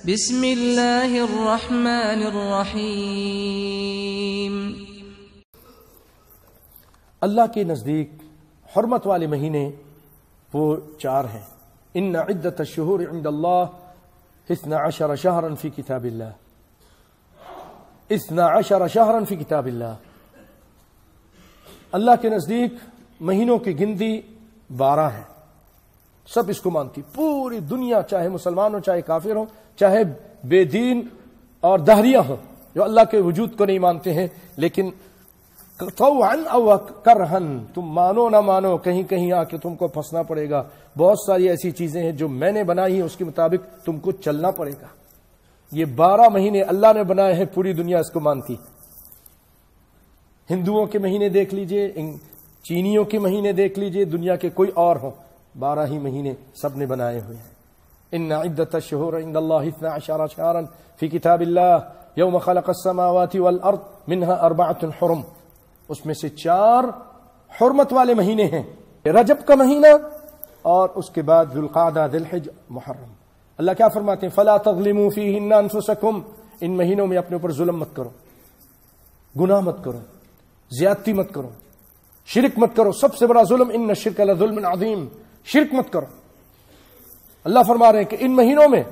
بسم اللہ الرحمن الرحیم۔ اللہ کے نزدیک حرمت والے مہینے وہ 4 ہیں۔ ان عدت الشہور عند اللہ 12 شہرا فی کتاب اللہ، 12 شہرا فی کتاب اللہ۔ اللہ کے نزدیک مہینوں کی گنتی 12 ہے۔ سب اس کو مانتی، پوری دنیا، چاہے مسلمان ہو، چاہے کافر ہو، چاہے بے دین اور دہریہ ہوں جو اللہ کے وجود کو نہیں مانتے ہیں، لیکن طوعاً او کرہن، تم مانو نہ مانو، کہیں کہیں آ کے تم کو پھنسنا پڑے گا۔ بہت ساری ایسی چیزیں ہیں جو میں نے بنائی ہیں، اس کے مطابق تم کو چلنا پڑے گا۔ یہ 12 مہینے اللہ نے بنائے ہیں، پوری دنیا اس کو مانتی۔ ہندوؤں کے مہینے دیکھ لیجئے، چینیوں کے مہینے دیکھ لیجئے، دنیا کے کوئی اور ہوں، 12 ہی مہینے سب نے بنائے ہوئے ہیں۔ ان عدت الشہور عند اللہ 12 شہرا فی کتاب اللہ یوم خلق السماوات والارض منها 4 حرم، اس میں سے 4 حرمت والے مہینے ہیں، رجب کا مہینہ اور اس کے بعد ذوالقعدہ، ذی الحجہ، محرم۔ اللہ کیا فرماتے ہیں؟ فلا تظلموا فیہن انفسکم، ان مہینوں میں اپنے اوپر ظلم مت کرو، گناہ مت کرو، زیادتی مت کرو، شرک مت کرو۔ سب سے بڑا ظلم ان الشرک لظلم عظیم، شرک مت کرو۔ اللہ فرما رہے ہیں کہ ان مہینوں میں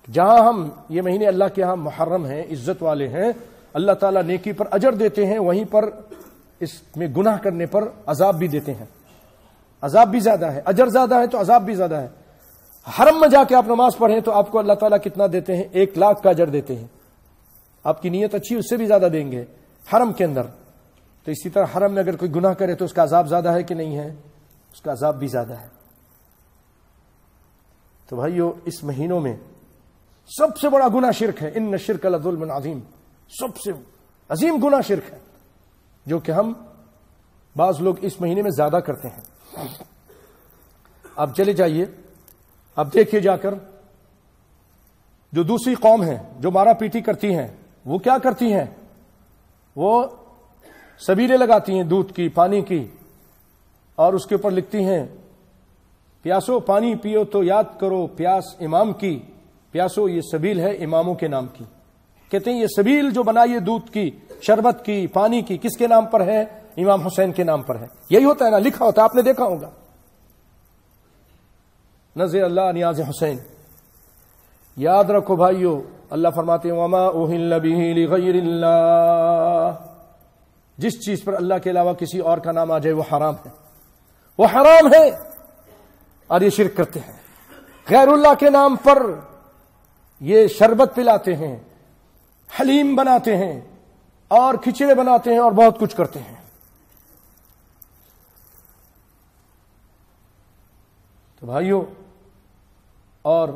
جہاں یہ مہینے اللہ کے ہاں محرم ہیں، عزت والے ہیں، اللہ تعالیٰ نیکی پر اجر دیتے ہیں، وہیں پر اس میں گناہ کرنے پر عذاب بھی دیتے ہیں۔ عذاب بھی زیادہ ہے، اجر زیادہ ہے تو عذاب بھی زیادہ ہے۔ حرم میں جا کے آپ نماز پڑھیں تو آپ کو اللہ تعالیٰ کتنا دیتے ہیں؟ 1,00,000 کا اجر دیتے ہیں۔ آپ کی نیت اچھی، اس سے بھی زیادہ دیں گے حرم کے اندر۔ تو اسی طرح حرم میں اگر کوئی گناہ کرے تو اس کا عذاب زیادہ ہے کہ نہیں ہے؟ اس کا عذاب بھی زیادہ ہے۔ تو بھائیو، اس مہینوں میں سب سے بڑا گناہ شرک ہے۔ ان الشرک لظلم عظیم، سب سے عظیم گناہ شرک ہے، جو کہ ہم بعض لوگ اس مہینے میں زیادہ کرتے ہیں۔ اب چلے جائیے، اب دیکھیے جا کر جو دوسری قوم ہے جو مارا پیٹی کرتی ہیں، وہ کیا کرتی ہیں؟ وہ سبیلیں لگاتی ہیں دودھ کی، پانی کی، اور اس کے اوپر لکھتی ہیں پیاسو پانی پیو تو یاد کرو پیاس امام کی، پیاسو یہ سبیل ہے اماموں کے نام کی۔ کہتے ہیں یہ سبیل جو بنائی ہے دودھ کی، شربت کی، پانی کی، کس کے نام پر ہے؟ امام حسین کے نام پر ہے۔ یہی ہوتا ہے نا، لکھا ہوتا ہے، آپ نے دیکھا ہوگا، نذر اللہ نیاز حسین۔ یاد رکھو بھائیو، اللہ فرماتے ہیں وما اہل بہ لغیر اللہ، جس چیز پر اللہ کے علاوہ کسی اور کا نام آ جائے وہ حرام ہے، وہ حرام ہے۔ اور یہ شرک کرتے ہیں، غیر اللہ کے نام پر یہ شربت پلاتے ہیں، حلیم بناتے ہیں، اور کھچڑے بناتے ہیں، اور بہت کچھ کرتے ہیں۔ تو بھائیو، اور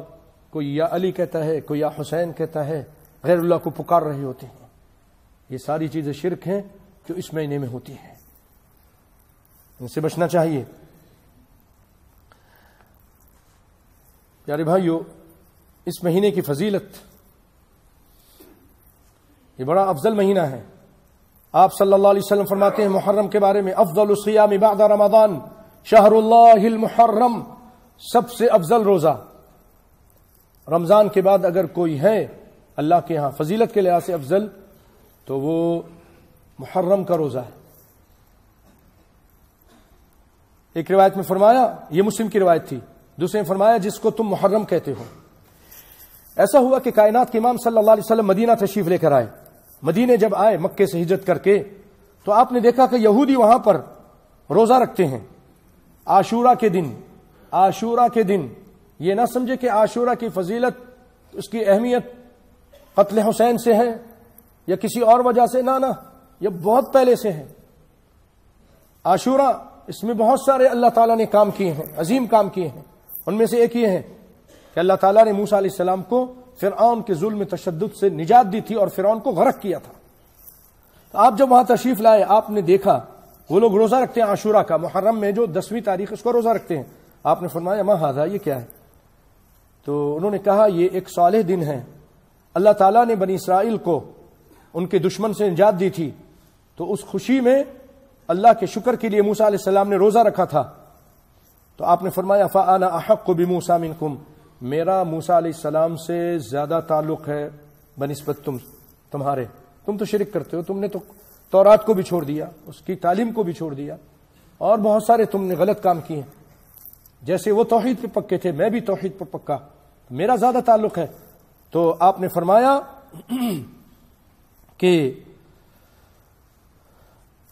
کوئی یا علی کہتا ہے، کوئی یا حسین کہتا ہے، غیر اللہ کو پکار رہے ہوتے ہیں۔ یہ ساری چیزیں شرک ہیں جو اس مہینے میں ہوتی ہیں، ان سے بچنا چاہیے۔ پیارے بھائیو، اس مہینے کی فضیلت، یہ بڑا افضل مہینہ ہے۔ آپ صلی اللہ علیہ وسلم فرماتے ہیں محرم کے بارے میں، افضل الصیام بعد رمضان شہر اللہ المحرم، سب سے افضل روزہ رمضان کے بعد اگر کوئی ہے اللہ کے ہاں فضیلت کے لحاظ سے افضل، تو وہ محرم کا روزہ ہے۔ ایک روایت میں فرمایا، یہ مسلم کی روایت تھی، دوسرے نے فرمایا جس کو تم محرم کہتے ہو۔ ایسا ہوا کہ کائنات کے امام صلی اللہ علیہ وسلم مدینہ تشریف لے کر آئے۔ مدینے جب آئے مکے سے ہجرت کر کے، تو آپ نے دیکھا کہ یہودی وہاں پر روزہ رکھتے ہیں عاشورہ کے دن۔ عاشورہ کے دن، یہ نہ سمجھے کہ عاشورہ کی فضیلت، اس کی اہمیت قتل حسین سے ہے یا کسی اور وجہ سے، نہ یہ بہت پہلے سے ہے۔ عاشورہ، اس میں بہت سارے اللہ تعالیٰ نے کام کیے ہیں، عظیم کام کیے ہیں۔ ان میں سے ایک یہ ہے کہ اللہ تعالیٰ نے موسیٰ علیہ السلام کو فرعون کے ظلم تشدد سے نجات دی تھی اور فرعون کو غرق کیا تھا۔ تو آپ جب وہاں تشریف لائے، آپ نے دیکھا وہ لوگ روزہ رکھتے ہیں عاشورہ کا، محرم میں جو 10ویں تاریخ اس کو روزہ رکھتے ہیں۔ آپ نے فرمایا ما ھذا، یہ کیا ہے؟ تو انہوں نے کہا یہ ایک صالح دن ہے، اللہ تعالیٰ نے بنی اسرائیل کو ان کے دشمن سے نجات دی تھی، تو اس خوشی میں اللہ کے شکر کے لیے موسیٰ علیہ السلام نے روزہ رکھا تھا۔ تو آپ نے فرمایا فَأَنَا أَحَقُّ بِمُوسَىٰ مِنْكُمْ، میرا موسیٰ علیہ السلام سے زیادہ تعلق ہے بنسبت تمہارے. تم تو شرک کرتے ہو, تم نے تو تورات کو بھی چھوڑ دیا, اس کی تعلیم کو بھی چھوڑ دیا, اور بہت سارے تم نے غلط کام کیے ہیں. جیسے وہ توحید پہ پکے تھے, میں بھی توحید پہ پکا, میرا زیادہ تعلق ہے. تو آپ نے فرمایا کہ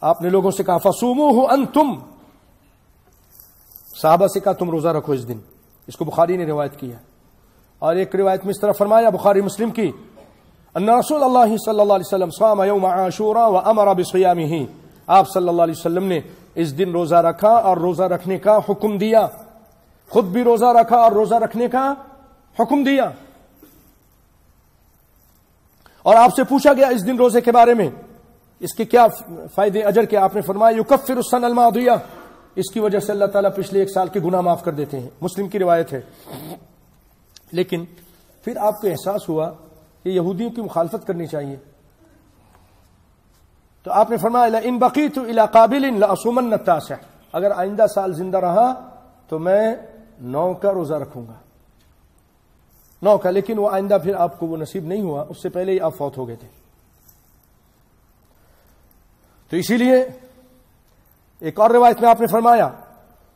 آپ نے لوگوں سے کہا فصوموہ انتم, صحابہ سے کہا تم روزہ رکھو اس دن. اس کو بخاری نے روایت کیا. اور ایک روایت میں اس طرح فرمایا بخاری مسلم کی, ان رسول اللہ صلی اللہ علیہ وسلم صام یوم عاشوراء وامر بصیامہ, آپ صلی اللہ علیہ وسلم نے اس دن روزہ رکھا اور روزہ رکھنے کا حکم دیا. خود بھی روزہ رکھا اور روزہ رکھنے کا حکم دیا. اور آپ سے پوچھا گیا اس دن روزے کے بارے میں, اس کے کیا فائدے اجر کے, آپ نے فرمایا یکفر السنہ الماضیہ, اس کی وجہ سے اللہ تعالیٰ پچھلے ایک سال کے گناہ معاف کر دیتے ہیں. مسلم کی روایت ہے. لیکن پھر آپ کو احساس ہوا کہ یہودیوں کی مخالفت کرنی چاہیے, تو آپ نے فرمایا لئن بقیت الی قابل لاصومن التاسع, اگر آئندہ سال زندہ رہا تو میں 9 کا روزہ رکھوں گا, 9 کا. لیکن وہ آئندہ پھر آپ کو وہ نصیب نہیں ہوا, اس سے پہلے ہی آپ فوت ہو گئے تھے. تو اسی لیے ایک اور روایت میں آپ نے فرمایا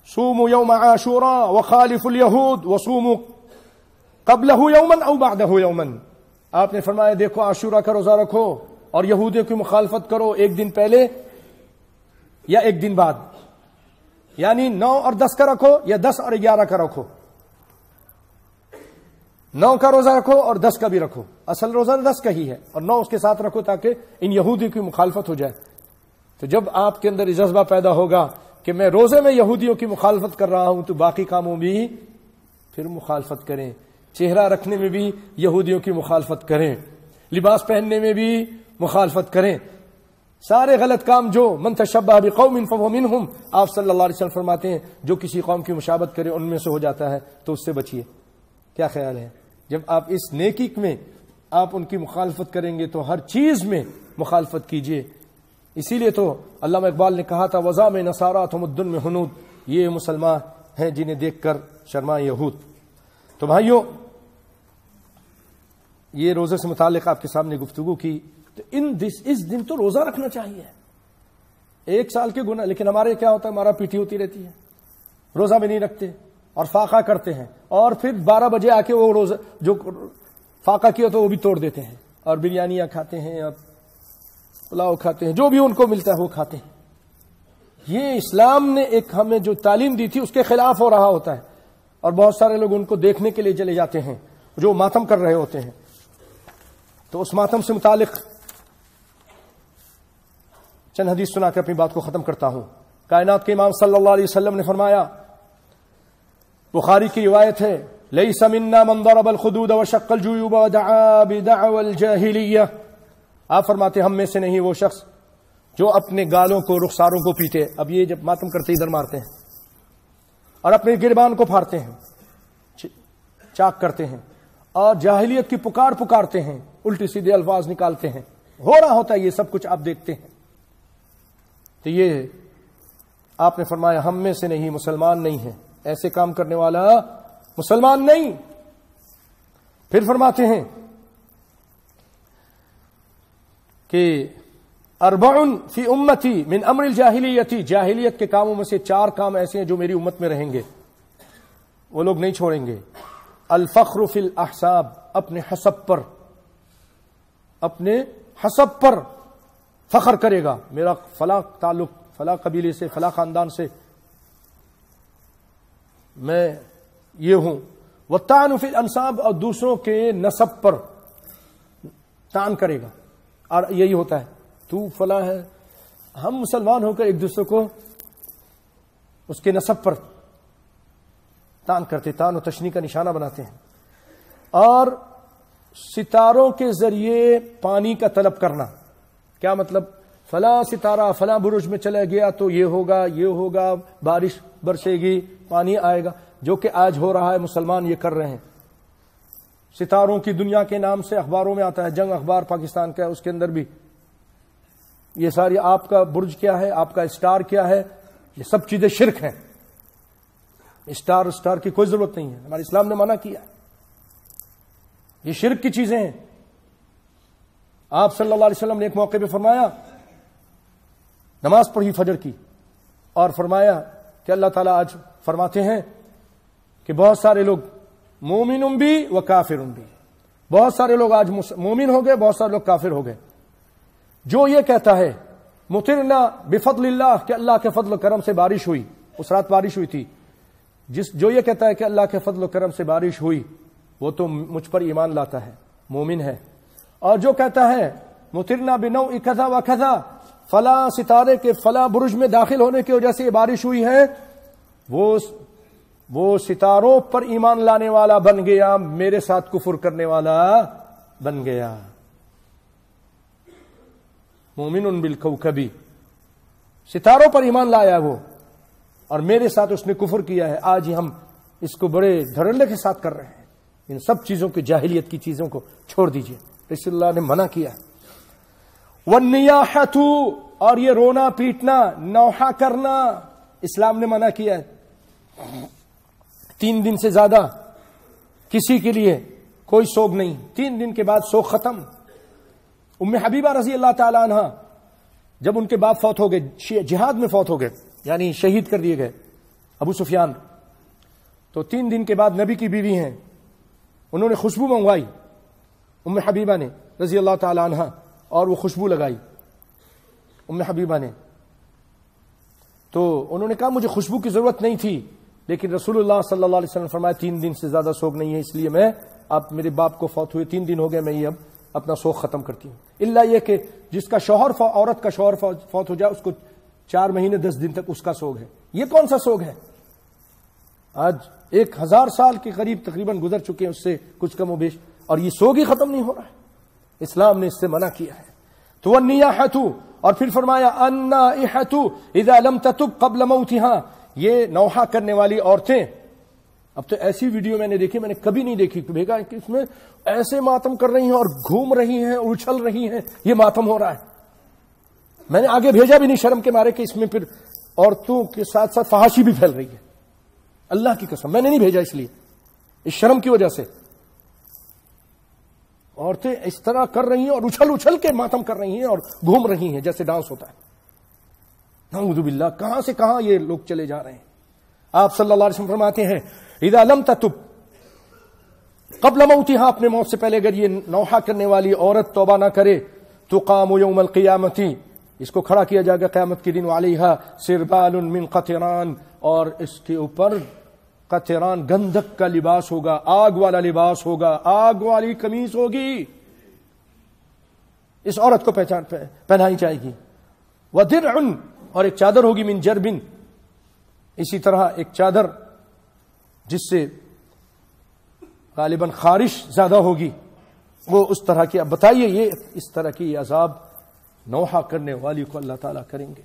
صوموا یوم عاشوراء وخالفوا الیہود وصوموا قبلہ یوما او بعدہ یوما. آپ نے فرمایا دیکھو عاشورہ کا روزہ رکھو اور یہودیوں کی مخالفت کرو ایک دن پہلے یا ایک دن بعد, یعنی 9 اور 10 کا رکھو یا 10 اور 11 کا رکھو. 9 کا روزہ رکھو اور 10 کا بھی رکھو, اصل روزہ 10 کا ہی ہے, اور 9 اس کے ساتھ رکھو تاکہ ان یہودیوں کی مخالفت ہو جائے. تو جب آپ کے اندر یہ جذبہ پیدا ہوگا کہ میں روزے میں یہودیوں کی مخالفت کر رہا ہوں, تو باقی کاموں بھی پھر مخالفت کریں. چہرہ رکھنے میں بھی یہودیوں کی مخالفت کریں, لباس پہننے میں بھی مخالفت کریں, سارے غلط کام جو من تشبہ بقوم فہو منہم, آپ صلی اللہ علیہ وسلم فرماتے ہیں جو کسی قوم کی مشابہت کرے ان میں سے ہو جاتا ہے, تو اس سے بچیے. کیا خیال ہے, جب آپ اس نیکی میں آپ ان کی مخالفت کریں گے تو ہر چیز میں مخالفت کیجیے. اسی لیے تو علامہ اقبال نے کہا تھا وضع میں نصارا تمدن میں ہنود, یہ مسلمان ہیں جنہیں دیکھ کر شرمائے یہود. تو بھائیوں, یہ روزے سے متعلق آپ کے سامنے گفتگو کی. تو اس دن تو روزہ رکھنا چاہیے, ایک سال کے گناہ. لیکن ہمارے کیا ہوتا ہے, ہمارا پیٹی ہوتی رہتی ہے, روزہ بھی نہیں رکھتے اور فاقہ کرتے ہیں, اور پھر 12 بجے آ کے وہ روزہ جو فاقہ کیا تو وہ بھی توڑ دیتے ہیں, اور بریانیاں کھاتے ہیں اور پلاؤ کھاتے ہیں, جو بھی ان کو ملتا ہے وہ کھاتے ہیں. یہ اسلام نے ایک ہمیں جو تعلیم دی تھی اس کے خلاف ہو رہا ہوتا ہے, اور بہت سارے لوگ ان کو دیکھنے کے لیے چلے جاتے ہیں جو ماتم کر رہے ہوتے ہیں. تو اس ماتم سے متعلق چند حدیث سنا کے اپنی بات کو ختم کرتا ہوں. کائنات کے امام صلی اللہ علیہ وسلم نے فرمایا, بخاری کی روایت ہے, لیس منا من ضرب الخدود وشق الجیوب ودعا بدعوى الجاہلیہ. آپ فرماتے ہم میں سے نہیں وہ شخص جو اپنے گالوں کو رخساروں کو پیٹے. اب یہ جب ماتم کرتے ادھر مارتے ہیں اور اپنے گریبان کو پھاڑتے ہیں, چاک کرتے ہیں, اور جاہلیت کی پکارتے ہیں, الٹی سیدھے الفاظ نکالتے ہیں. ہو رہا ہوتا ہے یہ سب کچھ, آپ دیکھتے ہیں. تو یہ آپ نے فرمایا ہم میں سے نہیں, مسلمان نہیں ہے, ایسے کام کرنے والا مسلمان نہیں. پھر فرماتے ہیں کہ اربع فی امتی من امر الجاہلیتی, جاہلیت کے کاموں میں سے 4 کام ایسے ہیں جو میری امت میں رہیں گے, وہ لوگ نہیں چھوڑیں گے. الفخر فی الاحساب, اپنے حسب پر فخر کرے گا, میرا فلاں تعلق فلاں قبیلے سے فلاں خاندان سے میں یہ ہوں. والطعن فی الانساب, اور دوسروں کے نسب پر طعن کرے گا, اور یہی ہوتا ہے تو فلاں ہے. ہم مسلمان ہو کر ایک دوسرے کو اس کے نسب پر طعن کرتے, طعن و تشنیع کا نشانہ بناتے ہیں. اور ستاروں کے ذریعے پانی کا طلب کرنا, کیا مطلب, فلاں ستارہ فلاں برج میں چلا گیا تو یہ ہوگا, بارش برسے گی, پانی آئے گا, جو کہ آج ہو رہا ہے. مسلمان یہ کر رہے ہیں. ستاروں کی دنیا کے نام سے اخباروں میں آتا ہے, جنگ اخبار پاکستان کا ہے, اس کے اندر بھی یہ ساری آپ کا برج کیا ہے, آپ کا اسٹار کیا ہے, یہ سب چیزیں شرک ہیں. اسٹار کی کوئی ضرورت نہیں ہے, ہمارے اسلام نے منع کیا ہے. یہ شرک کی چیزیں ہیں. آپ صلی اللہ علیہ وسلم نے ایک موقع پہ فرمایا, نماز پڑھی فجر کی, اور فرمایا کہ اللہ تعالیٰ آج فرماتے ہیں کہ بہت سارے لوگ مومن بھی و کافر بھی, بہت سارے لوگ آج مومن ہو گئے, بہت سارے لوگ کافر ہو گئے. جو یہ کہتا ہے مطرنا بفضل اللہ, کہ اللہ کے فضل و کرم سے بارش ہوئی, اس رات بارش ہوئی تھی, جو یہ کہتا ہے کہ اللہ کے فضل و کرم سے بارش ہوئی, وہ تو مجھ پر ایمان لاتا ہے, مومن ہے. اور جو کہتا ہے مطرنا بنوع کذا و کذا, فلاں ستارے کے فلاں برج میں داخل ہونے کی وجہ سے یہ بارش ہوئی ہے, وہ ستاروں پر ایمان لانے والا بن گیا, میرے ساتھ کفر کرنے والا بن گیا. مومن بالکوکب, ستاروں پر ایمان لایا وہ, اور میرے ساتھ اس نے کفر کیا ہے. آج ہی ہم اس کو بڑے دھڑلے کے ساتھ کر رہے ہیں. ان سب چیزوں کی, جاہلیت کی چیزوں کو چھوڑ دیجئے, رسول اللہ نے منع کیا. والنیاحۃ, اور یہ رونا پیٹنا, نوحہ کرنا, اسلام نے منع کیا ہے. 3 دن سے زیادہ کسی کے لیے کوئی سوگ نہیں, 3 دن کے بعد سوگ ختم. ام حبیبہ رضی اللہ تعالی عنہ جب ان کے باپ فوت ہو گئے, جہاد میں فوت ہو گئے, یعنی شہید کر دیے گئے ابو سفیان, تو 3 دن کے بعد نبی کی بیوی ہیں, انہوں نے خوشبو منگوائی ام حبیبہ نے رضی اللہ تعالی عنہ, اور وہ خوشبو لگائی ام حبیبہ نے. تو انہوں نے کہا مجھے خوشبو کی ضرورت نہیں تھی, لیکن رسول اللہ صلی اللہ علیہ وسلم نے فرمایا 3 دن سے زیادہ سوگ نہیں ہے, اس لیے میں, اب میرے باپ کو فوت ہوئے 3 دن ہو گئے, میں یہ اب اپنا سوگ ختم کرتی ہوں. الا یہ کہ جس کا شوہر, عورت کا شوہر فوت ہو جائے, اس کو 4 مہینے 10 دن تک اس کا سوگ ہے. یہ کون سا سوگ ہے؟ آج 1000 سال کے قریب تقریباً گزر چکے ہیں, اس سے کچھ کم و بیش, اور یہ سوگ ہی ختم نہیں ہو رہا ہے. اسلام نے اس سے منع کیا ہے. تو والنیاحۃ, اور پھر فرمایا النائحۃ اذا لم تتب قبل موتها, یہ نوحہ کرنے والی عورتیں. اب تو ایسی ویڈیو میں نے دیکھی, میں نے کبھی نہیں دیکھی, بھیگا کہ اس میں ایسے ماتم کر رہی ہیں اور گھوم رہی ہیں, اچھل رہی ہیں, یہ ماتم ہو رہا ہے. میں نے آگے بھیجا بھی نہیں شرم کے مارے کہ اس میں پھر عورتوں کے ساتھ ساتھ فحاشی بھی پھیل رہی ہے. اللہ کی قسم میں نے نہیں بھیجا, اس لیے, اس شرم کی وجہ سے. عورتیں اس طرح کر رہی ہیں اور اچھل اچھل کے ماتم کر رہی ہیں اور گھوم رہی ہیں جیسے ڈانس ہوتا ہے. نعوذ باللہ, کہاں سے کہاں یہ لوگ چلے جا رہے ہیں. آپ صلی اللہ علیہ وسلم فرماتے ہیں اذا لم تتب قبل موتها, اپنے موت سے پہلے اگر یہ نوحہ کرنے والی عورت توبہ نہ کرے, تقام یوم القیامت, اس کو کھڑا کیا جائے گا قیامت کے دن, علیہا سربال من قطران, اور اس کے اوپر قطران, گندھک کا لباس ہوگا, آگ والا لباس ہوگا, آگ والی قمیص ہوگی, اس عورت کو پہنائی جائے گی. ودرع, اور ایک چادر ہوگی من جربن, اسی طرح ایک چادر جس سے غالباً خارش زیادہ ہوگی, وہ اس طرح کی. اب بتائیے یہ اس طرح کی عذاب نوحہ کرنے والی کو اللہ تعالیٰ کریں گے.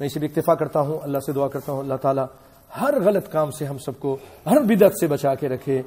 میں اسے بھی اکتفا کرتا ہوں, اللہ سے دعا کرتا ہوں اللہ تعالیٰ ہر غلط کام سے ہم سب کو, ہر بدعت سے بچا کے رکھے.